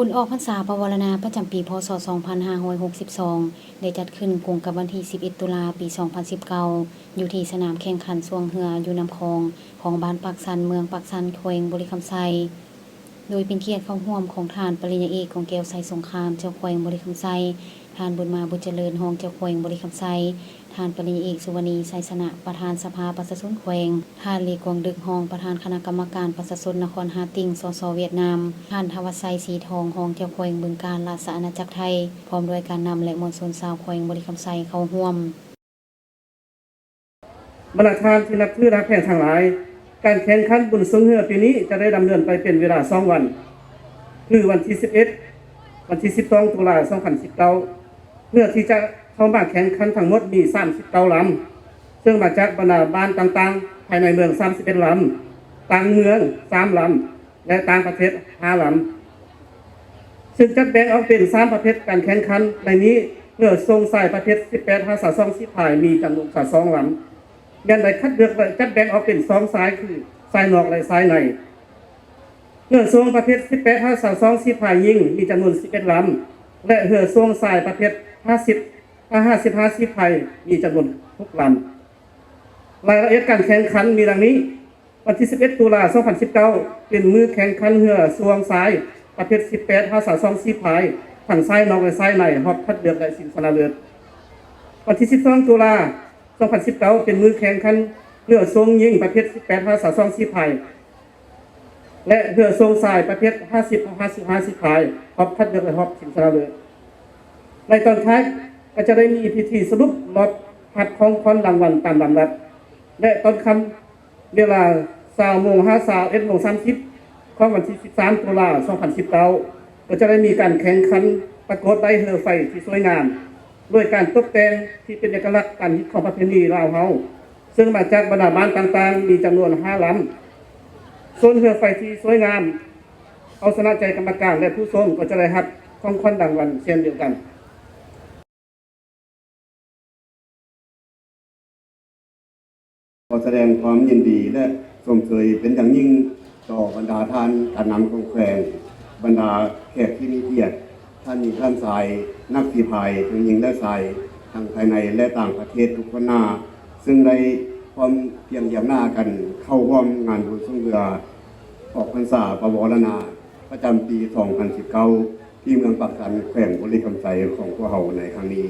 บุญออกพรรษาปวารณาประจำปีพศ 2562 ได้จัดขึ้นกงกับวันที่ 11 ตุลาปี 2019 อยู่ที่สนามแข่งขันสวงเหืออยู่น้ำคลองของบ้านปักสันเมืองปักสันแขวงบริคำไซโดยเป็นเกียรติเข้าร่วมของทานปริญญาเอกของแก้วไซสงครามเจ้าแขวงบริคำไซทานบุญมาบุญเจริญรองเจ้าแขวงบริคำไซทานปริญญาเอกสุวรรณีไซสนะประธานสภาประชาชนแขวงทานลีกวงดึกรองประธานคณะกรรมการประชาชนนครฮาติงสสเวียดนามทานทวไซสีทองรองเจ้าแขวงบึงกาฬราชอาณาจักรไทยพร้อมด้วยการนำและมวลชนชาวแขวงบริคำไซเข้าร่วมบรรดาทานที่นับถือรักแผ่นทางหลายการแข่งขันบุญสงเหือปีนี้จะได้ดำเนินไปเป็นเวลา2 วันคือวันที่ 11 วันที่ 12 ตุลาคม 2019เพื่อที่จะเข้ามาแข่งขันทั้งหมดมี39 ลำซึ่งมาจากบรรดาบ้านต่างๆภายในเมือง31 ลำต่างเมือง3 ลำและต่างประเทศ5 ลำซึ่งจัดแบ่งออกเป็น3ประเภทการแข่งขันในนี้เพื่อทรงสายประเภท18 52 10พายมีจำนวน2 ลำงานใดคัดเลือกจัดแบ่งออกเป็น2 สายคือสายนอกและสายในเรือทรงประเภท18 52 10พายยิงมีจำนวน11 ลำและเรือทรงสายประเภท55 10พายมีจำนวน6 ลำรายละเอียดการแข่งขันมีดังนี้วันที่ 11 ตุลาคม 2019เป็นมือแข่งขันเรือทรงสายประเภท18 52 10พายทั้งสายนอกและสายในฮอบคัดเลือกและชิงชนะเลิศวันที่ 12 ตุลาคม 2019เป็นมือแข่งขันเรือทรงยิงประเภท18 52 10พายและเรือทรงสายประเภท55 10พายฮอบคัดเลือกและฮอบชิงชนะเลิศในตอนท้ายก็จะได้มีพิธีสรุปรอบหัดของคอนรางวัลตามลำดับและตอนค่ำเวลา20:30ของวันที่ 13 ตุลาคม 2019ก็จะได้มีการแข่งขันประกวดไดเรือไฟที่สวยงามด้วยการตกแต่งที่เป็นเอกลักษณ์การฮิตของประเพณีลาวเฮาซึ่งมาจากบรรดาบ้านต่างๆมีจำนวน5 ลำส่วนเรือไฟที่สวยงามเอาชนะใจกรรมการและผู้ชมก็จะได้รับของขวัญรางวัลเช่นเดียวกันขอแสดงความยินดีและชมเชยเป็นอย่างยิ่งต่อบรรดาท่านการนำของแขวงบรรดาแขกที่มีเกียรติท่านหญิงท่านชายนักฝีพายทั้งหญิงและชายทั้งภายในและต่างประเทศทุกคนหน้าซึ่งได้พร้อมเพียงเยี่ยมหน้ากันเข้าร่วมงานบุญสงเหือออกพรรษาปวารณาประจำปี 2019 ที่เมืองปักสันแขวงบริคำไซของพวกเราในครั้งนี้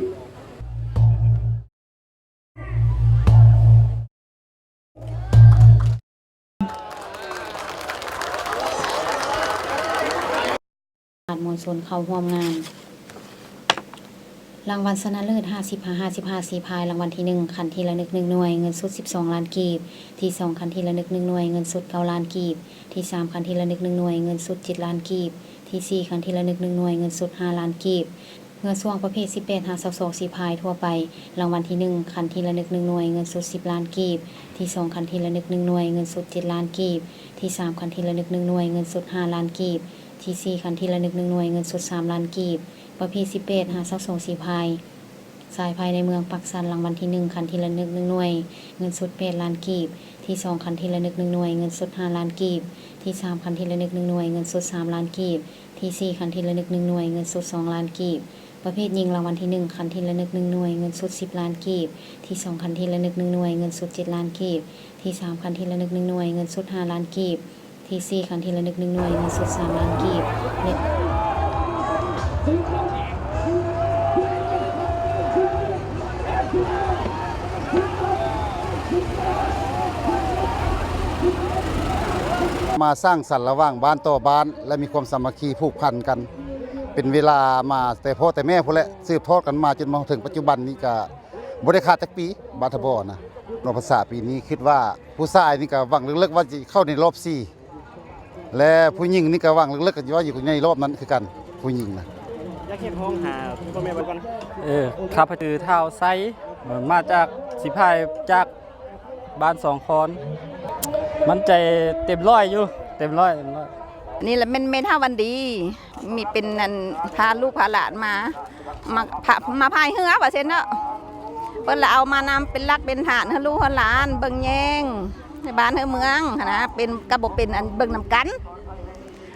มวลชนเข้าร่วมงานรางวัลชนะเลิศ55 4พายรางวัลที่1คันที่ละ1 หน่วยเงินสด12 ล้านกีบที่2คันที่ละ1 หน่วยเงินสด9 ล้านกีบที่3คันที่ละ1 หน่วยเงินสด7 ล้านกีบที่4คันที่ละ1 หน่วยเงินสด5 ล้านกีบเมื่อช่วงประเภท18 52 4พายทั่วไปรางวัลที่1คันที่ละ1 หน่วยเงินสด10 ล้านกีบที่2คันที่ละ1 หน่วยเงินสด7 ล้านกีบที่3คันที่ละ1 หน่วยเงินสด5 ล้านกีบที่4คันที่ละ1 หน่วยเงินสด3 ล้านกีบประเภท18 52 4พายสายภายในเมืองปักสันรางวัลที่1คันที่ละ1 หน่วยเงินสด8 ล้านกีบที่2คันที่ละ1 หน่วยเงินสด5 ล้านกีบที่3คันที่ละ1 หน่วยเงินสด3 ล้านกีบที่4คันที่ละ1 หน่วยเงินสด2 ล้านกีบประเภทยิงรางวัลที่1คันที่ละ1 หน่วยเงินสด10 ล้านกีบที่2คันที่ละ1 หน่วยเงินสด7 ล้านกีบที่3คันที่ละ1 หน่วยเงินสด5 ล้านกีบที่4คันที่ละ1 หน่วยเงินสด3 ล้านกีบมาสร้างสรรค์ระหว่างบ้านต่อบ้านและมีความสามัคคีผูกพันกันเป็นเวลามาแต่พ่อแต่แม่พุ่นแหละสืบทอดกันมาจนมาถึงปัจจุบันนี้ก็บ่ได้ขาดจักปีบาทบ่นะรอบภาษาปีนี้คิดว่าผู้ชายนี่ก็หวังลึกๆว่าจะเข้าในรอบ4และผู้หญิงนี่ก็หวังลึกๆว่าอยู่ในรอบนั้นคือกันผู้หญิงนะอยากเฮ็ดห้องหาพ่อแม่บ่ก่อนครับคือเท้าไซมาจากสิพายจากบ้าน2คอนมันใจเต็มร้อยอยู่เต็มร้อยนี่แหละเมท่าวันดีมีเป็นนันพาลูกพาหลานมาพายเหือว่าเช่นเนาะเพิ่นละเอามานำเป็นรักเป็นฐานให้ลูกให้หลานเบิ่งแยงในบ้านในเมืองนะเป็นกระบอกเป็นอันเบิ่งนำกัน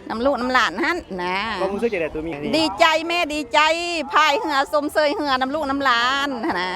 น้ำลูกน้ำหลานหั่นนะ ความรู้สึกจะได้ตัวมีอย่างนี้ ดีใจแม่ดีใจพายเหือสมเสยเหือน้ำลูกน้ำหลานนะ